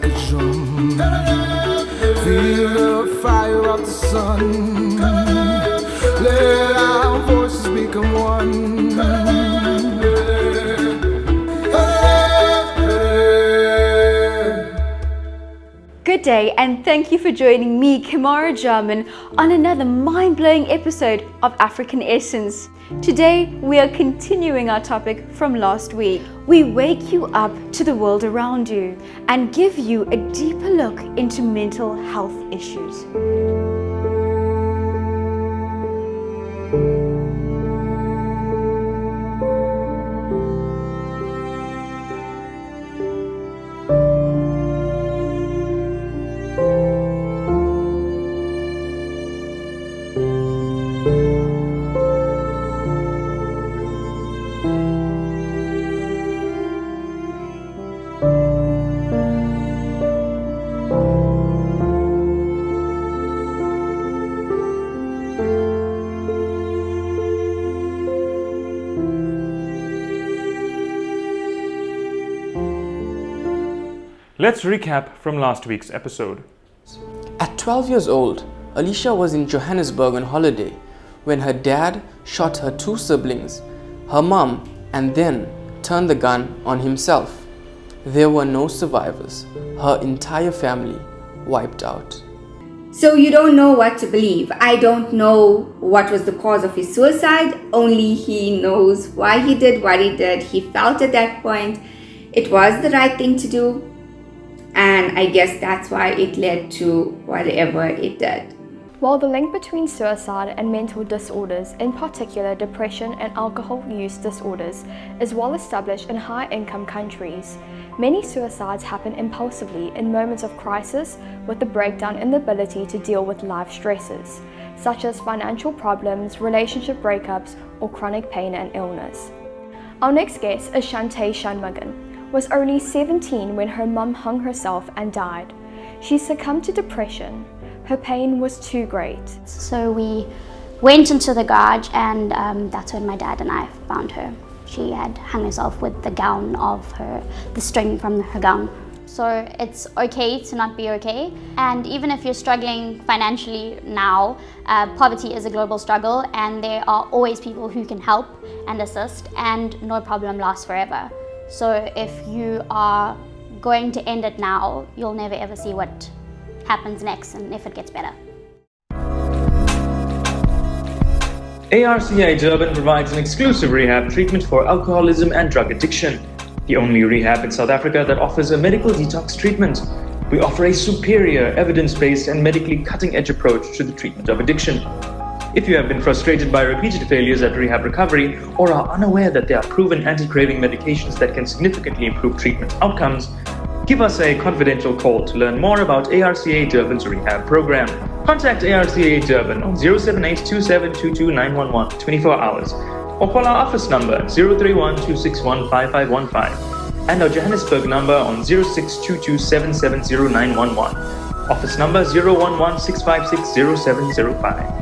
like a drum. Feel the fire of the sun. Let our voices become one. Good day, and thank you for joining me, Kimara German, on another mind-blowing episode of African Essence. Today, we are continuing our topic from last week. We wake you up to the world around you and give you a deeper look into mental health issues. Let's recap from last week's episode. At 12 years old, Alicia was in Johannesburg on holiday when her dad shot her two siblings, her mum, and then turned the gun on himself. There were no survivors. Her entire family wiped out. So you don't know what to believe. I don't know what was the cause of his suicide. Only he knows why he did what he did. He felt at that point it was the right thing to do. And I guess that's why it led to whatever it did. While the link between suicide and mental disorders, in particular depression and alcohol use disorders, is well established in high-income countries, many suicides happen impulsively in moments of crisis with a breakdown in the ability to deal with life stresses, such as financial problems, relationship breakups, or chronic pain and illness. Our next guest is Shantae Shanmugam. Was only 17 when her mum hung herself and died. She succumbed to depression. Her pain was too great. So we went into the garage, and that's when my dad and I found her. She had hung herself with the string from her gown. So it's okay to not be okay. And even if you're struggling financially now, poverty is a global struggle, and there are always people who can help and assist, and no problem lasts forever. So if you are going to end it now, you'll never ever see what happens next and if it gets better. ARCI Durban provides an exclusive rehab treatment for alcoholism and drug addiction. The only rehab in South Africa that offers a medical detox treatment. We offer a superior, evidence-based and medically cutting-edge approach to the treatment of addiction. If you have been frustrated by repeated failures at rehab recovery or are unaware that there are proven anti-craving medications that can significantly improve treatment outcomes, give us a confidential call to learn more about ARCA Durban's rehab program. Contact ARCA Durban on 07827229111 24 hours or call our office number 031-261-5515 and our Johannesburg number on 0622770911. Office number 011-656-0705.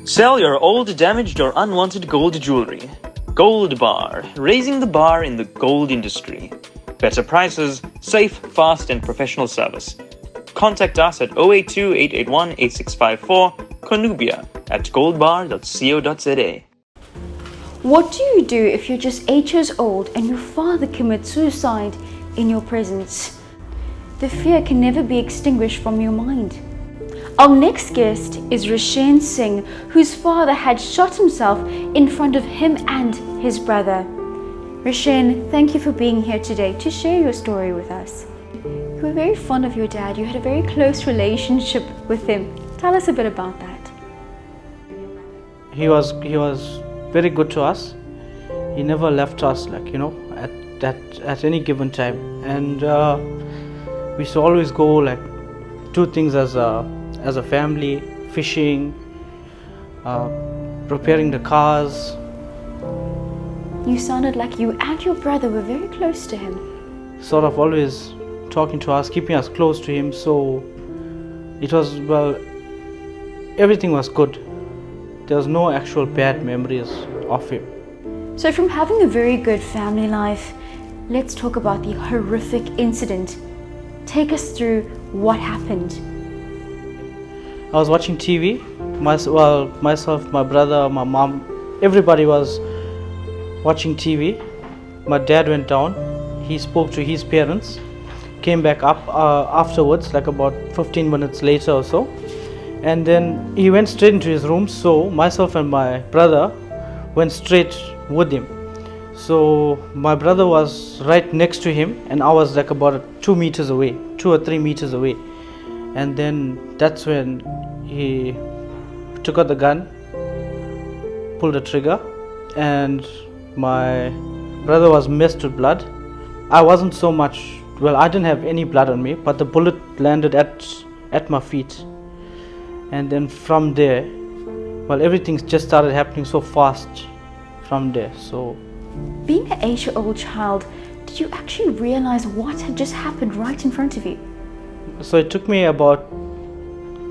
Sell your old, damaged or unwanted gold jewelry. Gold Bar, raising the bar in the gold industry. Better prices, safe, fast and professional service. Contact us at 082-881-8654, Cornubia at goldbar.co.za. What do you do if you're just 8 years old and your father commits suicide in your presence? The fear can never be extinguished from your mind. Our next guest is Rashen Singh, whose father had shot himself in front of him and his brother. Rashen, thank you for being here today to share your story with us. You were very fond of your dad. You had a very close relationship with him. Tell us a bit about that. He was very good to us. He never left us, at any given time, and we used to always go like do things as a family, fishing, repairing the cars. You sounded like you and your brother were very close to him. Sort of always talking to us, keeping us close to him. So it was, well, everything was good. There was no actual bad memories of him. So from having a very good family life, let's talk about the horrific incident. Take us through what happened. I was watching TV. Myself, my brother, my mom, everybody was watching TV. My dad went down. He spoke to his parents, came back up afterwards, like about 15 minutes later or so, and then he went straight into his room. So myself and my brother went straight with him. So my brother was right next to him, and I was like about 2 meters away, 2 or 3 meters away. And then that's when he took out the gun, pulled the trigger, and my brother was messed with blood. I wasn't so much, well, I didn't have any blood on me, but the bullet landed at my feet. And then from there, well, everything just started happening so fast from there. So Being an 8-year-old child, did you actually realize what had just happened right in front of you? So it took me about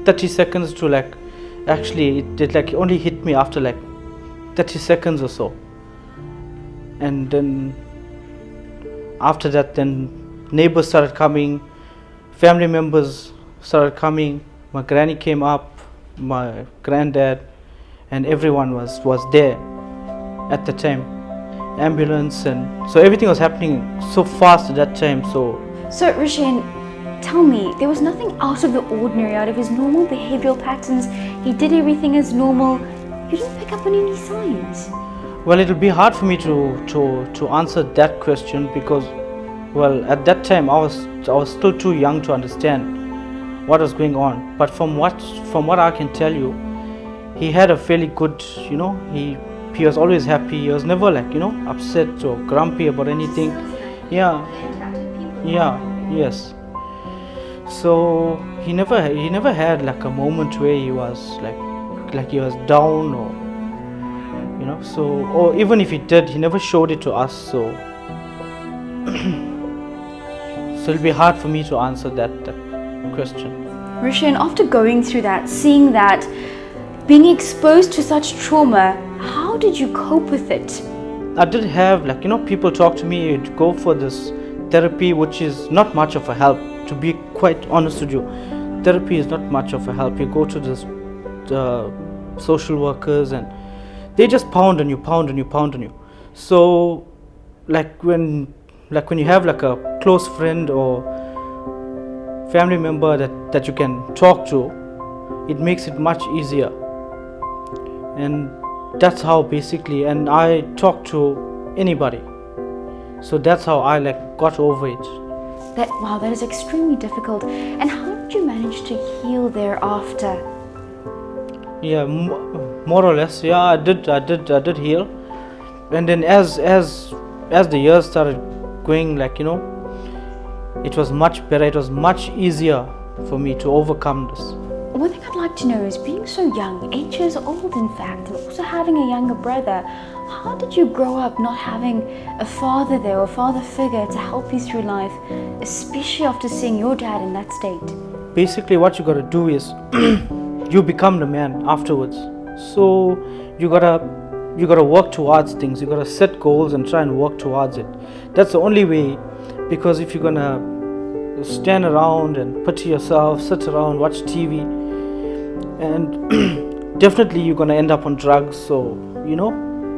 30 seconds to like, actually it like only hit me after like 30 seconds or so. And then after that, then neighbors started coming, family members started coming, my granny came up, my granddad, and everyone was there at the time. Ambulance, and so everything was happening so fast at that time. So Rishan, tell me, there was nothing out of the ordinary, out of his normal behavioral patterns. He did everything as normal. You didn't pick up on any signs. well, it'll be hard for me to answer that question because, well, at that time I was still too young to understand what was going on. But from what I can tell you, he had a fairly good, he was always happy. He was never like, upset or grumpy about anything. Yes. So he never had like a moment where he was like he was down or so, or even if he did, he never showed it to us. So so it'll be hard for me to answer that question. Rishan, after going through that, seeing that, being exposed to such trauma, how did you cope with it? I did have people talk to me to go for this therapy, which is not much of a help, to be quite honest with you. Therapy is not much of a help. You go to this social workers and they just pound on you. So like when you have like a close friend or family member that you can talk to, it makes it much easier. And that's how basically, and I talk to anybody, so that's how I got over it. That is extremely difficult. And how did you manage to heal thereafter? Yeah, more or less. Yeah, I did heal. And then as the years started going, it was much better. It was much easier for me to overcome this. One thing I'd like to know is, being so young, 8 years old in fact, and also having a younger brother, how did you grow up not having a father there, or a father figure to help you through life, especially after seeing your dad in that state? Basically what you gotta do is you become the man afterwards. So you gotta work towards things. You gotta set goals and try and work towards it. That's the only way, because if you're gonna stand around and put yourself, sit around, watch TV, and definitely you're gonna end up on drugs, so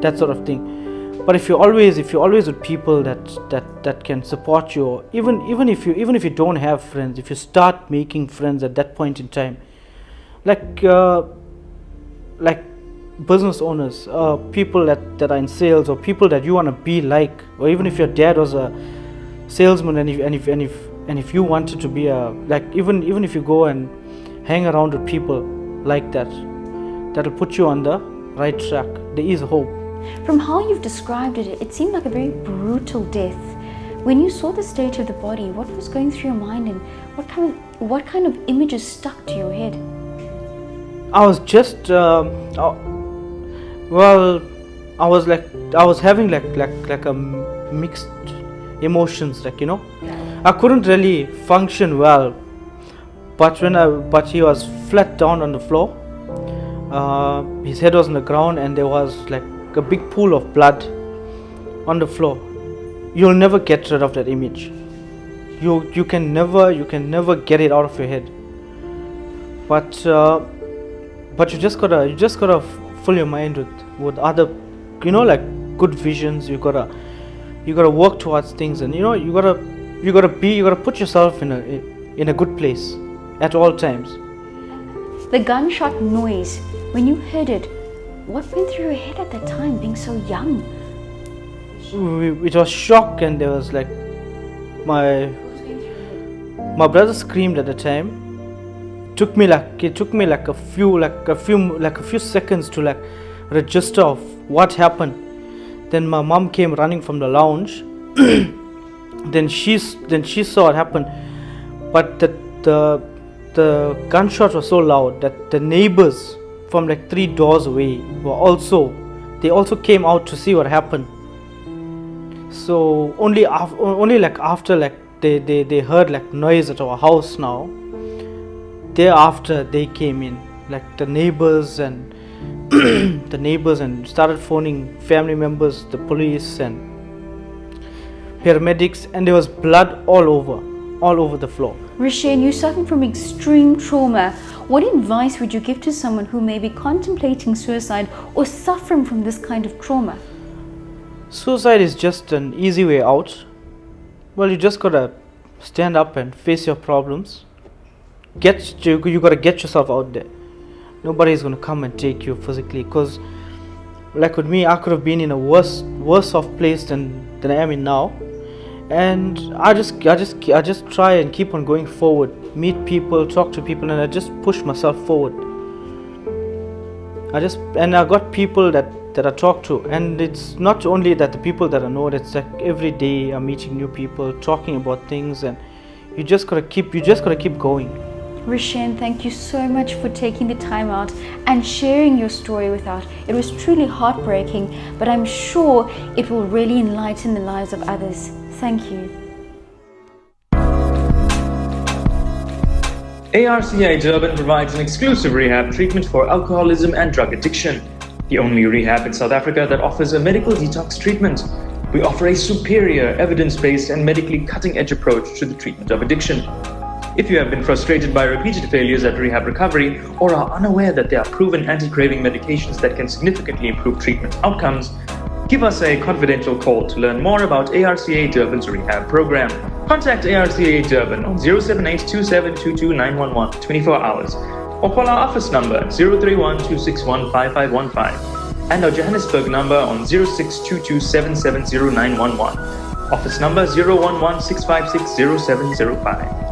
that sort of thing. But if you're always with people that can support you, or even if you don't have friends, if you start making friends at that point in time, like business owners, people that are in sales, or people that you want to be like, or even if your dad was a salesman, and if you wanted to be even if you go and hang around with people like that'll put you on the right track. There is hope. From how you've described it, it seemed like a very brutal death. When you saw the state of the body, what was going through your mind, and what kind of images stuck to your head? I was just I was having like a mixed emotions, I couldn't really function well, but he was flat down on the floor. His head was on the ground, and there was like a big pool of blood on the floor. You'll never get rid of that image. You can never get it out of your head. But you just gotta fill your mind with other, like good visions. You gotta work towards things, and you gotta put yourself in a good place at all times. The gunshot noise, when you heard it, what went through your head at that time, being so young? It was shock, and there was like my brother screamed at the time. It took me like a few seconds to like register of what happened. Then my mom came running from the lounge. then she saw it happen, but the gunshot was so loud that the neighbors from like 3 doors away they also came out to see what happened. So only after they heard like noise at our house now. Thereafter they came in, like the neighbors and started phoning family members, the police and paramedics, and there was blood all over the floor. Rishane, you suffer from extreme trauma. What advice would you give to someone who may be contemplating suicide or suffering from this kind of trauma? Suicide is just an easy way out. Well, you just gotta stand up and face your problems. You gotta get yourself out there. Nobody's gonna come and take you physically, because like with me, I could have been in a worse off place than I am in now. And I just try and keep on going forward, meet people, talk to people, and I just push myself forward. I got people that I talk to, and it's not only that the people that I know, it's like every day I'm meeting new people, talking about things, and you just gotta keep going. Rishane, thank you so much for taking the time out and sharing your story with us. It was truly heartbreaking, but I'm sure it will really enlighten the lives of others. Thank you. ARCI Durban provides an exclusive rehab treatment for alcoholism and drug addiction. The only rehab in South Africa that offers a medical detox treatment. We offer a superior, evidence-based and medically cutting-edge approach to the treatment of addiction. If you have been frustrated by repeated failures at rehab recovery or are unaware that there are proven anti-craving medications that can significantly improve treatment outcomes, give us a confidential call to learn more about ARCA Durban's rehab program. Contact ARCA Durban on 078-2722-911 24 hours or call our office number 031-261-5515 and our Johannesburg number on 0622-770-911. Office number 011-656-0705.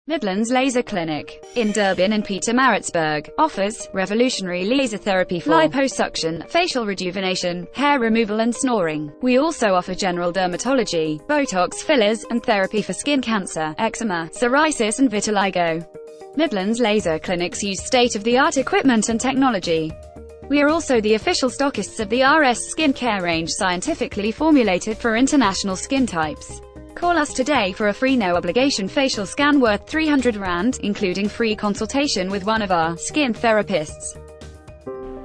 Midlands Laser Clinic in Durban and Pietermaritzburg offers revolutionary laser therapy for liposuction, facial rejuvenation, hair removal and snoring. We also offer general dermatology, Botox fillers, and therapy for skin cancer, eczema, psoriasis and vitiligo. Midlands Laser Clinics use state-of-the-art equipment and technology. We are also the official stockists of the RS Skincare range, scientifically formulated for international skin types. Call us today for a free no-obligation facial scan worth R300, including free consultation with one of our skin therapists.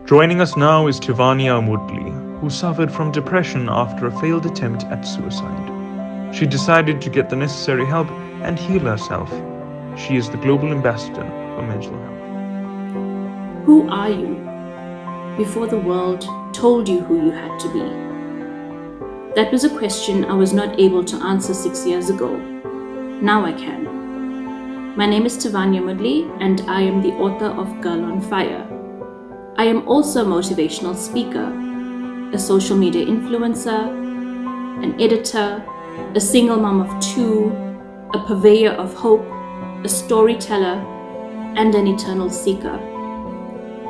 Joining us now is Tivania Woodley, who suffered from depression after a failed attempt at suicide. She decided to get the necessary help and heal herself. She is the global ambassador for mental health. Who are you before the world told you who you had to be? That was a question I was not able to answer 6 years ago. Now I can. My name is Tivania Woodley, and I am the author of Girl on Fire. I am also a motivational speaker, a social media influencer, an editor, a single mom of 2, a purveyor of hope, a storyteller, and an eternal seeker.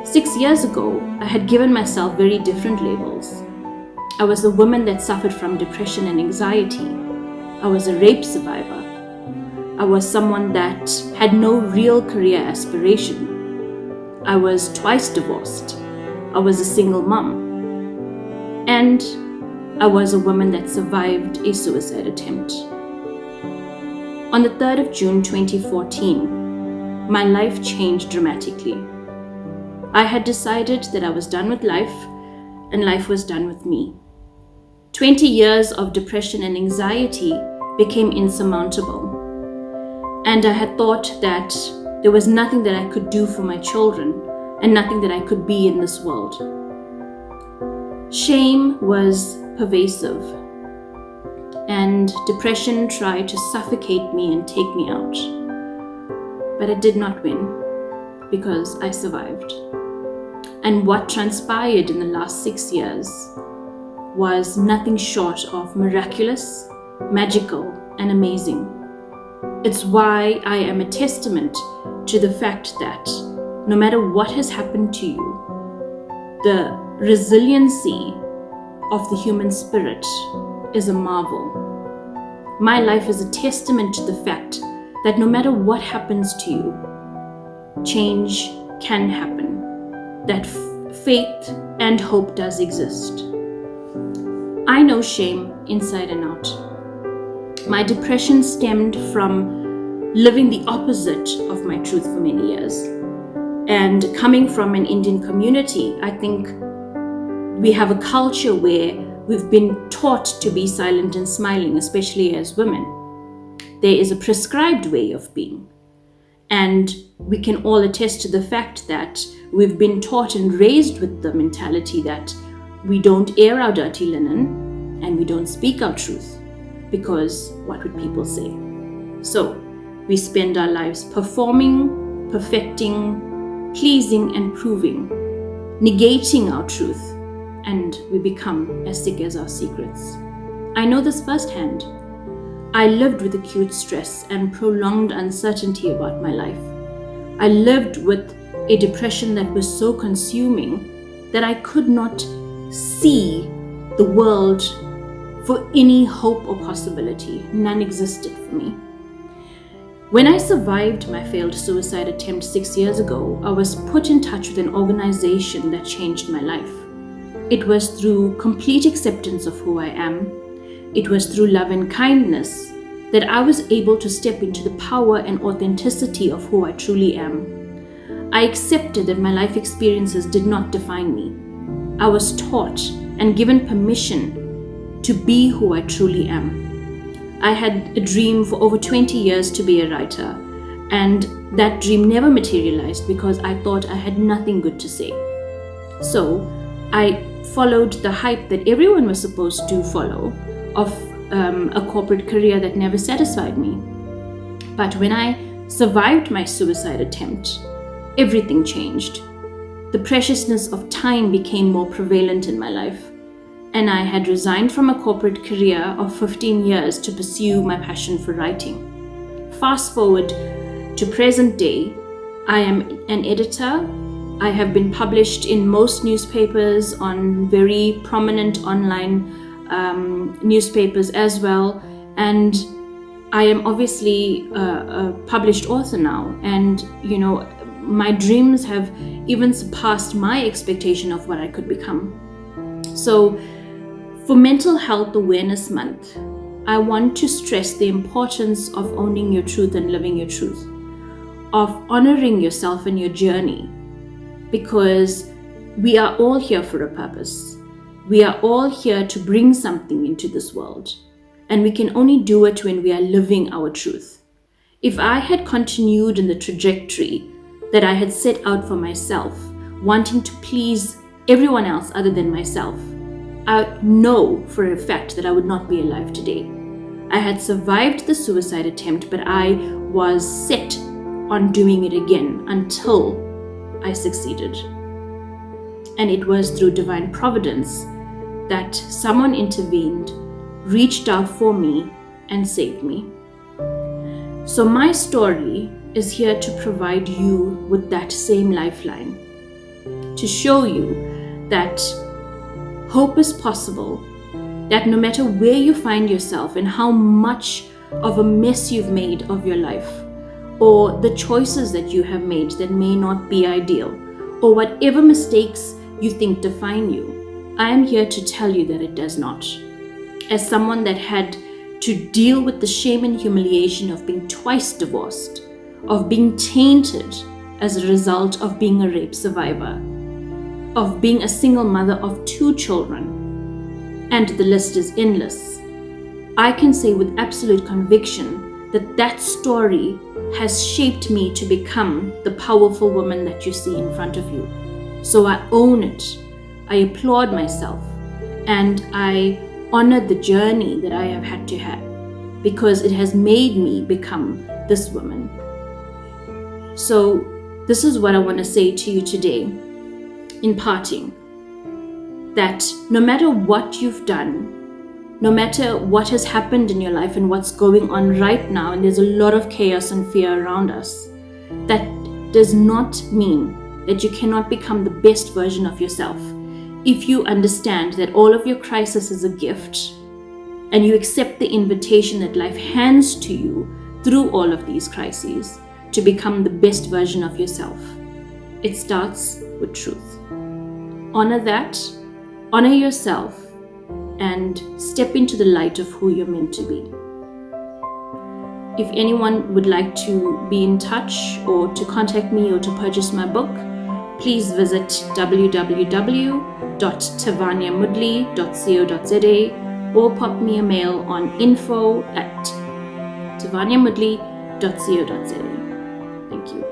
6 years ago, I had given myself very different labels. I was a woman that suffered from depression and anxiety. I was a rape survivor. I was someone that had no real career aspiration. I was twice divorced. I was a single mom. And I was a woman that survived a suicide attempt. On the 3rd of June 2014, my life changed dramatically. I had decided that I was done with life, and life was done with me. 20 years of depression and anxiety became insurmountable. And I had thought that there was nothing that I could do for my children and nothing that I could be in this world. Shame was pervasive, and depression tried to suffocate me and take me out. But it did not win, because I survived. And what transpired in the last 6 years was nothing short of miraculous, magical, and amazing. It's why I am a testament to the fact that no matter what has happened to you, the resiliency of the human spirit is a marvel. My life is a testament to the fact that no matter what happens to you, change can happen, that faith and hope does exist. I know shame inside and out. My depression stemmed from living the opposite of my truth for many years. And coming from an Indian community, I think we have a culture where we've been taught to be silent and smiling, especially as women. There is a prescribed way of being. And we can all attest to the fact that we've been taught and raised with the mentality that we don't air our dirty linen and we don't speak our truth, because what would people say? So we spend our lives performing, perfecting, pleasing and proving, negating our truth, and we become as sick as our secrets. I know this firsthand. I lived with acute stress and prolonged uncertainty about my life. I lived with a depression that was so consuming that I could not see the world for any hope or possibility. None existed for me. When I survived my failed suicide attempt 6 years ago, I was put in touch with an organization that changed my life. It was through complete acceptance of who I am. It was through love and kindness that I was able to step into the power and authenticity of who I truly am. I accepted that my life experiences did not define me. I was taught and given permission to be who I truly am. I had a dream for over 20 years to be a writer, and that dream never materialized because I thought I had nothing good to say. So I followed the hype that everyone was supposed to follow of a corporate career that never satisfied me. But when I survived my suicide attempt, everything changed. The preciousness of time became more prevalent in my life, and I had resigned from a corporate career of 15 years to pursue my passion for writing. Fast forward to present day, I am an editor. I have been published in most newspapers, on very prominent online newspapers as well, and I am obviously a published author now, and my dreams have even surpassed my expectation of what I could become. So for Mental Health Awareness Month, I want to stress the importance of owning your truth and living your truth, of honoring yourself and your journey, because we are all here for a purpose. We are all here to bring something into this world, and we can only do it when we are living our truth. If I had continued in the trajectory that I had set out for myself, wanting to please everyone else other than myself, I know for a fact that I would not be alive today. I had survived the suicide attempt, but I was set on doing it again until I succeeded. And it was through divine providence that someone intervened, reached out for me, and saved me. So my story is here to provide you with that same lifeline, to show you that hope is possible that no matter where you find yourself and how much of a mess you've made of your life, or the choices that you have made that may not be ideal, or whatever mistakes you think define you, I am here to tell you that it does not. As someone that had to deal with the shame and humiliation of being twice divorced, of being tainted as a result of being a rape survivor, of being a single mother of 2 children, and the list is endless, I can say with absolute conviction that that story has shaped me to become the powerful woman that you see in front of you. So I own it, I applaud myself, and I honor the journey that I have had to have, because it has made me become this woman. So this is what I want to say to you today in parting, that no matter what you've done, no matter what has happened in your life and what's going on right now, and there's a lot of chaos and fear around us, that does not mean that you cannot become the best version of yourself. If you understand that all of your crisis is a gift, and you accept the invitation that life hands to you through all of these crises to become the best version of yourself, it starts with truth. Honor that, honor yourself, and step into the light of who you're meant to be. If anyone would like to be in touch or to contact me or to purchase my book, please visit www.tavaniamudli.co.za or pop me a mail on info@tavaniamudli.co.za. Thank you.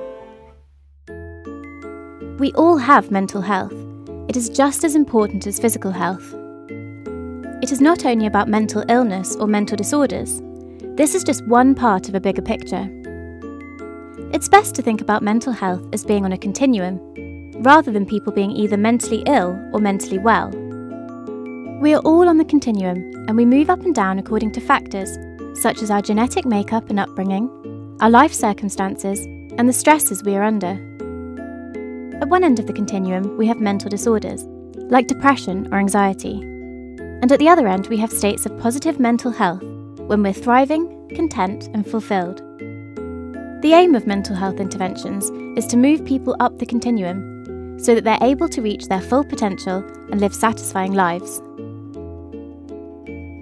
We all have mental health. It is just as important as physical health. It is not only about mental illness or mental disorders. This is just one part of a bigger picture. It's best to think about mental health as being on a continuum, rather than people being either mentally ill or mentally well. We are all on the continuum, and we move up and down according to factors such as our genetic makeup and upbringing, our life circumstances, and the stresses we are under. At one end of the continuum, we have mental disorders, like depression or anxiety. And at the other end, we have states of positive mental health, when we're thriving, content, and fulfilled. The aim of mental health interventions is to move people up the continuum, so that they're able to reach their full potential and live satisfying lives.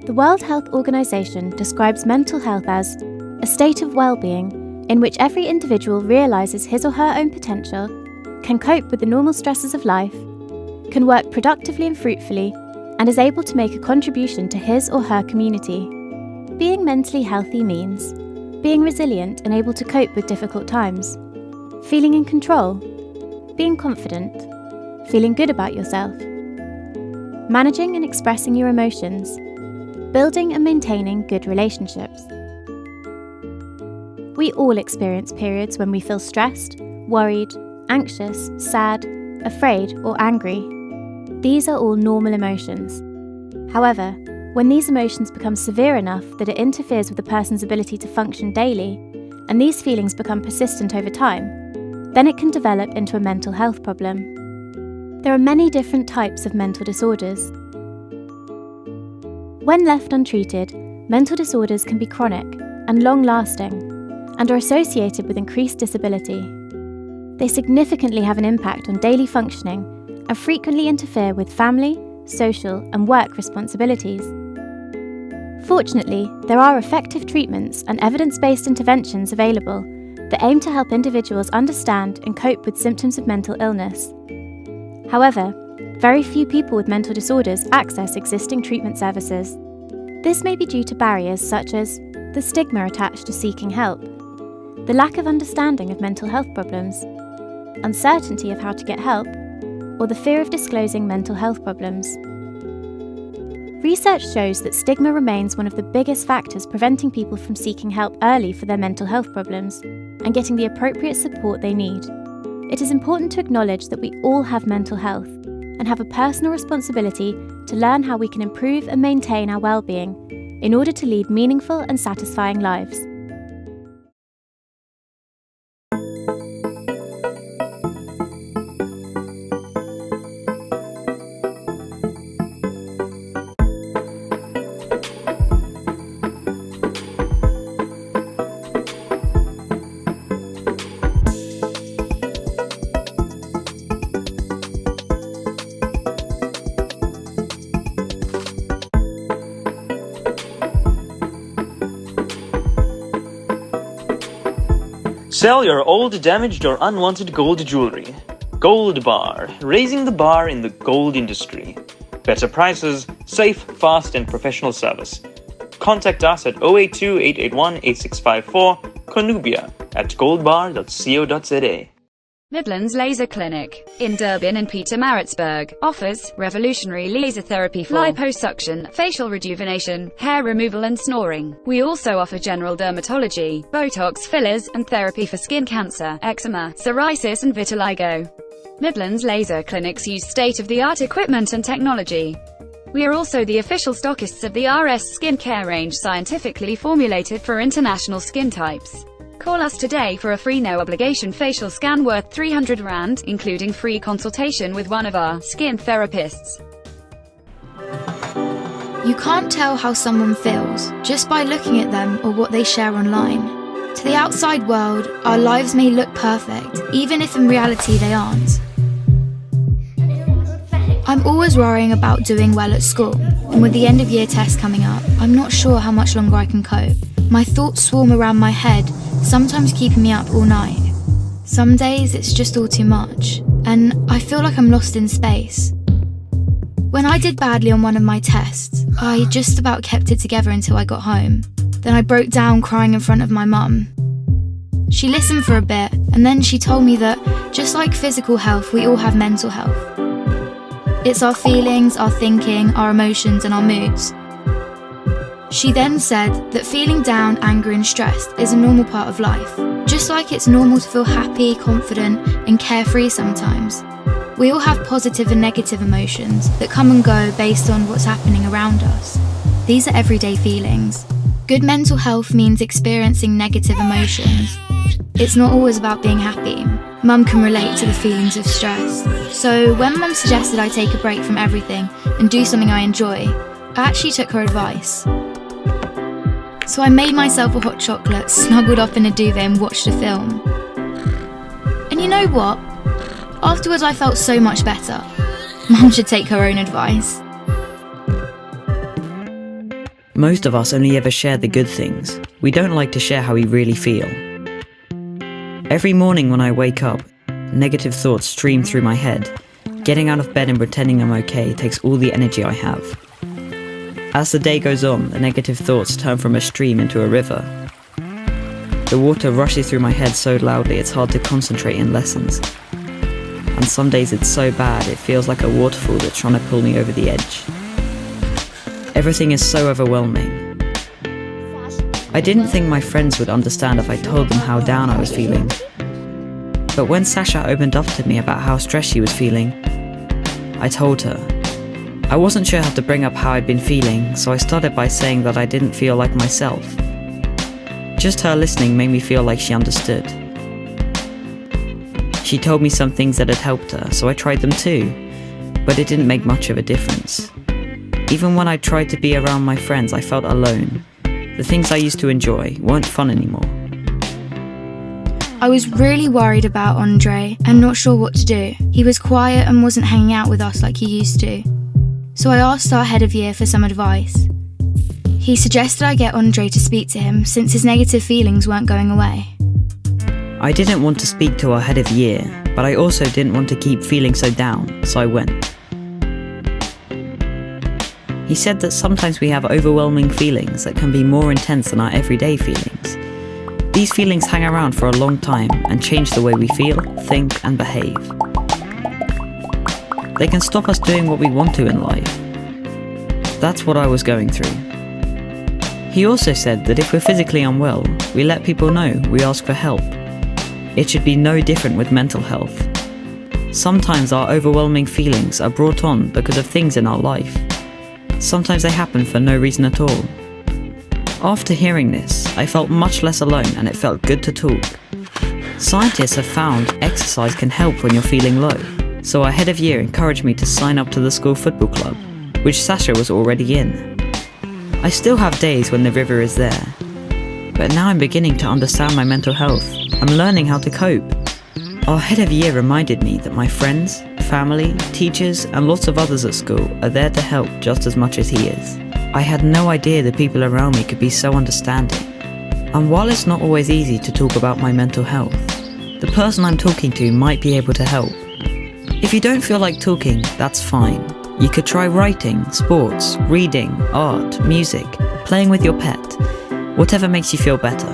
The World Health Organization describes mental health as a state of well-being in which every individual realizes his or her own potential, can cope with the normal stresses of life, can work productively and fruitfully, and is able to make a contribution to his or her community. Being mentally healthy means being resilient and able to cope with difficult times, feeling in control, being confident, feeling good about yourself, managing and expressing your emotions, building and maintaining good relationships. We all experience periods when we feel stressed, worried, anxious, sad, afraid, or angry. These are all normal emotions. However, when these emotions become severe enough that it interferes with a person's ability to function daily, and these feelings become persistent over time, then it can develop into a mental health problem. There are many different types of mental disorders. When left untreated, mental disorders can be chronic and long-lasting, and are associated with increased disability. They significantly have an impact on daily functioning and frequently interfere with family, social, and work responsibilities. Fortunately, there are effective treatments and evidence-based interventions available that aim to help individuals understand and cope with symptoms of mental illness. However, very few people with mental disorders access existing treatment services. This may be due to barriers such as the stigma attached to seeking help, the lack of understanding of mental health problems, uncertainty of how to get help, or the fear of disclosing mental health problems. Research shows that stigma remains one of the biggest factors preventing people from seeking help early for their mental health problems and getting the appropriate support they need. It is important to acknowledge that we all have mental health and have a personal responsibility to learn how we can improve and maintain our well-being in order to lead meaningful and satisfying lives. Sell your old, damaged or unwanted gold jewelry. Gold Bar, raising the bar in the gold industry. Better prices, safe, fast and professional service. Contact us at 082 881 8654, Cornubia at goldbar.co.za. Midlands Laser Clinic in Durban and Pietermaritzburg offers revolutionary laser therapy for liposuction, facial rejuvenation, hair removal and snoring. We also offer general dermatology, Botox fillers and therapy for skin cancer, eczema, psoriasis and vitiligo. Midlands Laser Clinics use state-of-the-art equipment and technology. We are also the official stockists of the RS skincare range, scientifically formulated for international skin types. Call us today for a free no-obligation facial scan worth R300, including free consultation with one of our skin therapists. You can't tell how someone feels just by looking at them or what they share online. To the outside world, our lives may look perfect, even if in reality they aren't. I'm always worrying about doing well at school, and with the end of year test coming up, I'm not sure how much longer I can cope. My thoughts swarm around my head, sometimes keeping me up all night. Some days it's just all too much, and I feel like I'm lost in space. When I did badly on one of my tests, I just about kept it together until I got home. Then I broke down crying in front of my mum. She listened for a bit, and then she told me that, just like physical health, we all have mental health. It's our feelings, our thinking, our emotions, and our moods. She then said that feeling down, angry, and stressed is a normal part of life. Just like it's normal to feel happy, confident, and carefree sometimes. We all have positive and negative emotions that come and go based on what's happening around us. These are everyday feelings. Good mental health means experiencing negative emotions. It's not always about being happy. Mum can relate to the feelings of stress. So when Mum suggested I take a break from everything and do something I enjoy, I actually took her advice. So I made myself a hot chocolate, snuggled up in a duvet and watched a film. And you know what? Afterwards I felt so much better. Mum should take her own advice. Most of us only ever share the good things. We don't like to share how we really feel. Every morning when I wake up, negative thoughts stream through my head. Getting out of bed and pretending I'm okay takes all the energy I have. As the day goes on, the negative thoughts turn from a stream into a river. The water rushes through my head so loudly it's hard to concentrate in lessons. And some days it's so bad it feels like a waterfall that's trying to pull me over the edge. Everything is so overwhelming. I didn't think my friends would understand if I told them how down I was feeling. But when Sasha opened up to me about how stressed she was feeling, I told her. I wasn't sure how to bring up how I'd been feeling, so I started by saying that I didn't feel like myself. Just her listening made me feel like she understood. She told me some things that had helped her, so I tried them too, but it didn't make much of a difference. Even when I tried to be around my friends, I felt alone. The things I used to enjoy weren't fun anymore. I was really worried about Andre and not sure what to do. He was quiet and wasn't hanging out with us like he used to. So I asked our head of year for some advice. He suggested I get Andre to speak to him since his negative feelings weren't going away. I didn't want to speak to our head of year, but I also didn't want to keep feeling so down, so I went. He said that sometimes we have overwhelming feelings that can be more intense than our everyday feelings. These feelings hang around for a long time and change the way we feel, think, and behave. They can stop us doing what we want to in life. That's what I was going through. He also said that if we're physically unwell, we let people know, we ask for help. It should be no different with mental health. Sometimes our overwhelming feelings are brought on because of things in our life. Sometimes they happen for no reason at all. After hearing this, I felt much less alone and it felt good to talk. Scientists have found exercise can help when you're feeling low, so our head of year encouraged me to sign up to the school football club, which Sasha was already in. I still have days when the river is there, but now I'm beginning to understand my mental health. I'm learning how to cope. Our head of year reminded me that my friends, family, teachers, and lots of others at school are there to help just as much as he is. I had no idea the people around me could be so understanding. And while it's not always easy to talk about my mental health, the person I'm talking to might be able to help. If you don't feel like talking, that's fine. You could try writing, sports, reading, art, music, playing with your pet, whatever makes you feel better.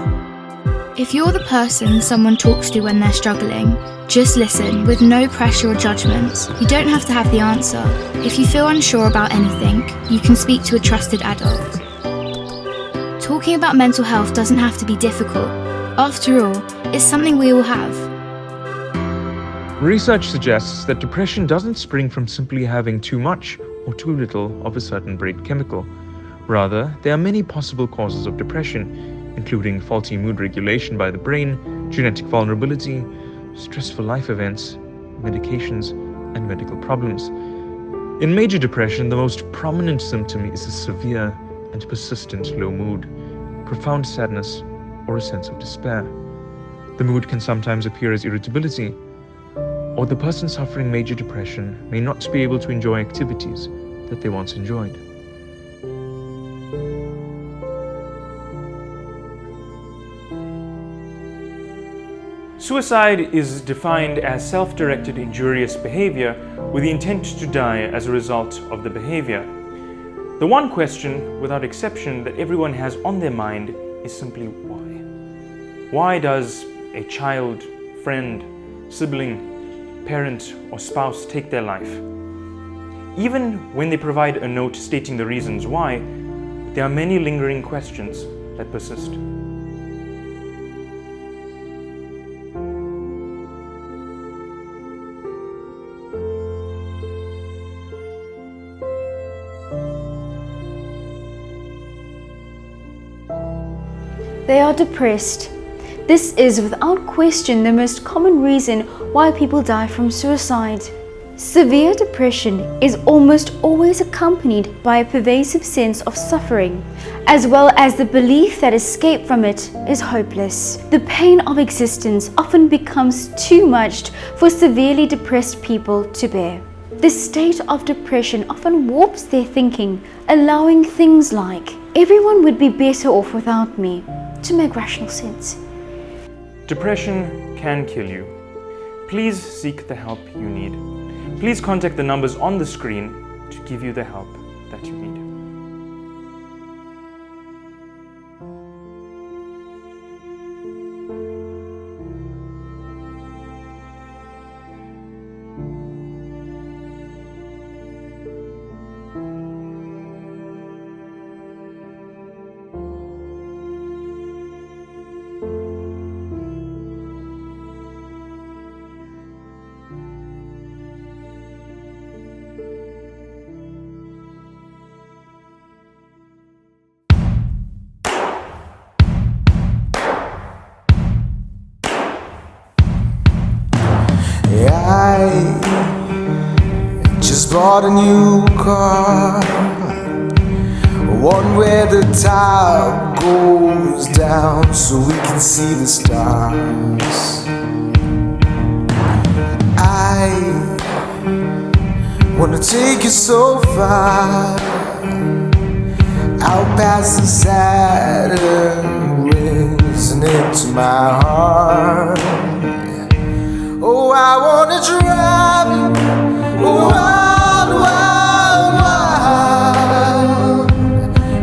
If you're the person someone talks to when they're struggling, just listen with no pressure or judgment. You don't have to have the answer. If you feel unsure about anything, you can speak to a trusted adult. Talking about mental health doesn't have to be difficult. After all, it's something we all have. Research suggests that depression doesn't spring from simply having too much or too little of a certain brain chemical. Rather, there are many possible causes of depression, including faulty mood regulation by the brain, genetic vulnerability, stressful life events, medications, and medical problems. In major depression, the most prominent symptom is a severe and persistent low mood, profound sadness, or a sense of despair. The mood can sometimes appear as irritability, or the person suffering major depression may not be able to enjoy activities that they once enjoyed. Suicide is defined as self-directed injurious behavior with the intent to die as a result of the behavior. The one question, without exception, that everyone has on their mind is simply why. Why does a child, friend, sibling, parent, or spouse take their life? Even when they provide a note stating the reasons why, there are many lingering questions that persist. They are depressed. This is without question the most common reason why people die from suicide. Severe depression is almost always accompanied by a pervasive sense of suffering, as well as the belief that escape from it is hopeless. The pain of existence often becomes too much for severely depressed people to bear. This state of depression often warps their thinking, allowing things like, "Everyone would be better off without me," to make rational sense. Depression can kill you. Please seek the help you need. Please contact the numbers on the screen to give you the help that you need. I just bought a new car, one where the top goes down so we can see the stars. I wanna take you so far, out past the Saturn rings and into my heart. Oh, I wanna drive you wild, wild, wild,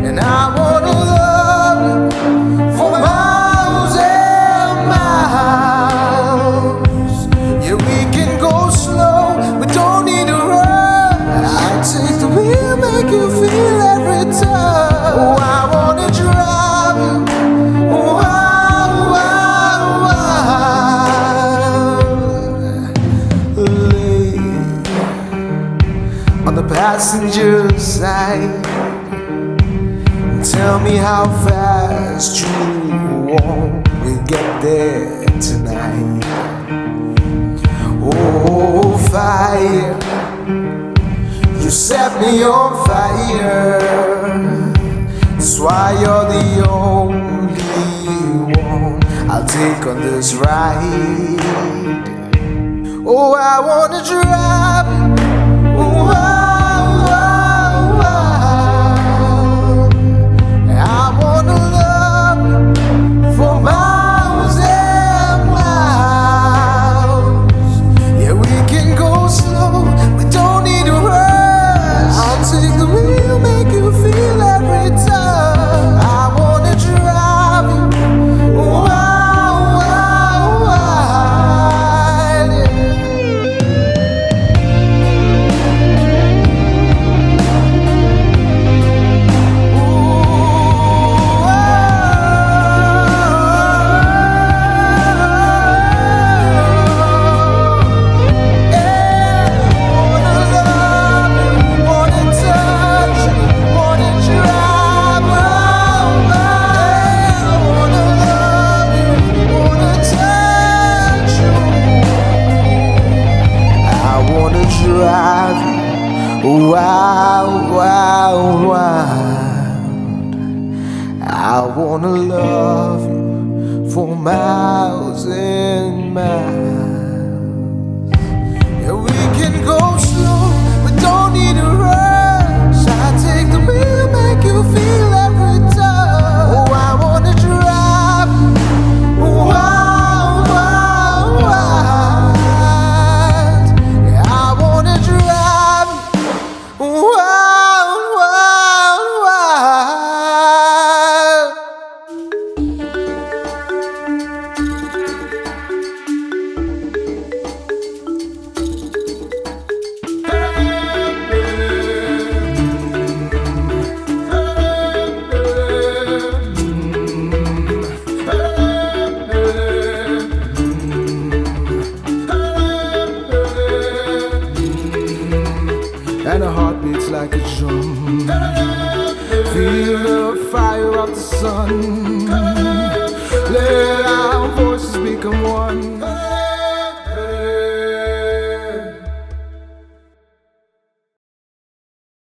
and I wanna love you for miles and miles. Yeah, we can go slow, we don't need to run. I take the wheel, make you feel every time. Oh, I wanna drive you wild, wild, wild. Lay on the passenger side, tell me how fast you want to get there tonight. Oh, fire, you set me on fire. That's why you're the only one I'll take on this ride. Oh, I wanna drive wild, wild, wild. I wanna love wild, wild, wild. I wanna love you for miles and miles. Yeah, we can go slow, we don't need a rush. I take the wheel, make you feel every touch. Oh, I wanna drive you wild, wild, wild. Yeah, I wanna drive you wild, wild, wild. And a heart beats like a drum. Feel the fire of the sun.